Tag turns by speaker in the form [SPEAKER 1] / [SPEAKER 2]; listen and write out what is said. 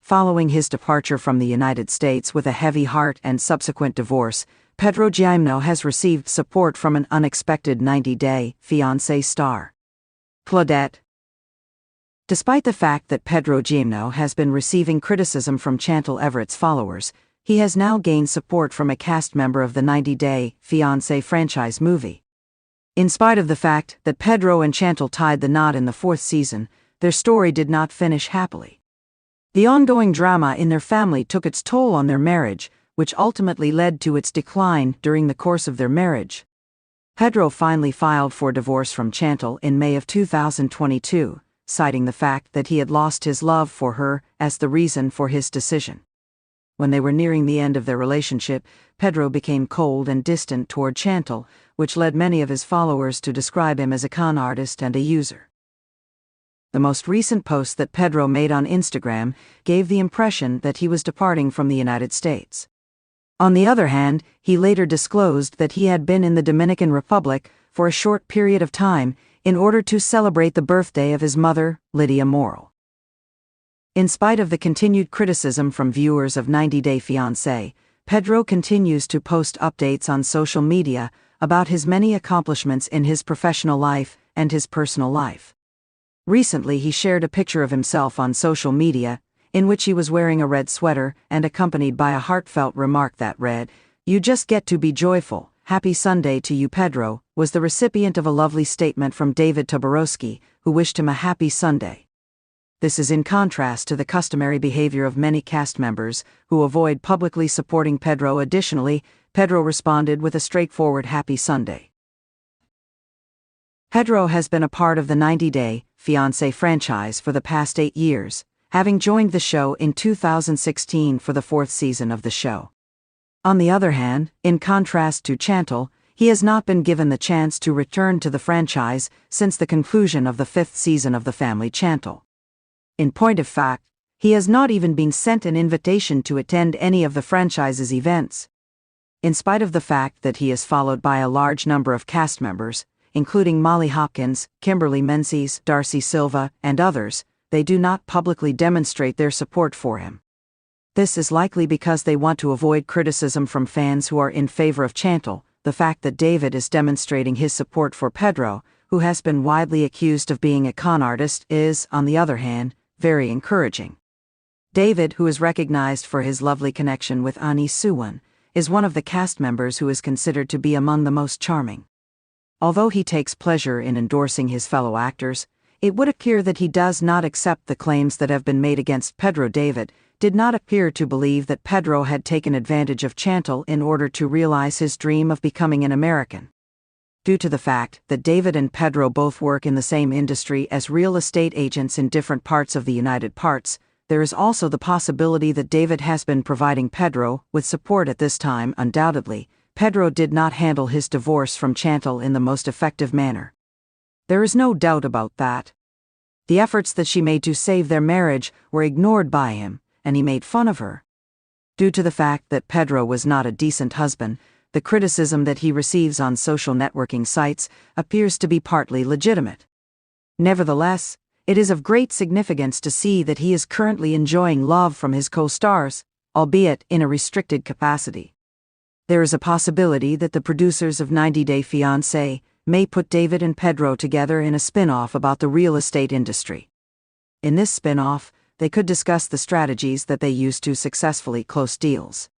[SPEAKER 1] Following his departure from the United States with a heavy heart and subsequent divorce, Pedro Jimeno has received support from an unexpected 90-day Fiancé star, Claudette. Despite the fact that Pedro Jimeno has been receiving criticism from Chantel Everett's followers, he has now gained support from a cast member of the 90-day Fiancé franchise movie. In spite of the fact that Pedro and Chantel tied the knot in the 4th season, their story did not finish happily. The ongoing drama in their family took its toll on their marriage, which ultimately led to its decline during the course of their marriage. Pedro finally filed for divorce from Chantel in May of 2022, citing the fact that he had lost his love for her as the reason for his decision. When they were nearing the end of their relationship, Pedro became cold and distant toward Chantel, which led many of his followers to describe him as a con artist and a user. The most recent post that Pedro made on Instagram gave the impression that he was departing from the United States. On the other hand, he later disclosed that he had been in the Dominican Republic for a short period of time in order to celebrate the birthday of his mother, Lydia Morel. In spite of the continued criticism from viewers of 90 Day Fiancé, Pedro continues to post updates on social media about his many accomplishments in his professional life and his personal life. Recently, he shared a picture of himself on social media, in which he was wearing a red sweater and accompanied by a heartfelt remark that read, "You just get to be joyful. Happy Sunday to you, Pedro," was the recipient of a lovely statement from David Toborowski, who wished him a happy Sunday. This is in contrast to the customary behavior of many cast members, who avoid publicly supporting Pedro. Additionally, Pedro responded with a straightforward happy Sunday. Pedro has been a part of the 90 Day Fiancé franchise for the past 8 years, having joined the show in 2016 for the 4th season of the show. On the other hand, in contrast to Chantel, he has not been given the chance to return to the franchise since the conclusion of the 5th season of The Family Chantel. In point of fact, he has not even been sent an invitation to attend any of the franchise's events. In spite of the fact that he is followed by a large number of cast members, including Molly Hopkins, Kimberly Menzies, Darcy Silva, and others, they do not publicly demonstrate their support for him. This is likely because they want to avoid criticism from fans who are in favor of Chantel. The fact that David is demonstrating his support for Pedro, who has been widely accused of being a con artist, is, on the other hand, very encouraging. David, who is recognized for his lovely connection with Ani Suwon, is one of the cast members who is considered to be among the most charming. Although he takes pleasure in endorsing his fellow actors, it would appear that he does not accept the claims that have been made against Pedro. David did not appear to believe that Pedro had taken advantage of Chantel in order to realize his dream of becoming an American. Due to the fact that David and Pedro both work in the same industry as real estate agents in different parts of the United States, there is also the possibility that David has been providing Pedro with support at this time. Undoubtedly, Pedro did not handle his divorce from Chantel in the most effective manner. There is no doubt about that. The efforts that she made to save their marriage were ignored by him, and he made fun of her. Due to the fact that Pedro was not a decent husband, the criticism that he receives on social networking sites appears to be partly legitimate. Nevertheless, it is of great significance to see that he is currently enjoying love from his co-stars, albeit in a restricted capacity. There is a possibility that the producers of 90 Day Fiancé may put David and Pedro together in a spin-off about the real estate industry. In this spin-off, they could discuss the strategies that they used to successfully close deals.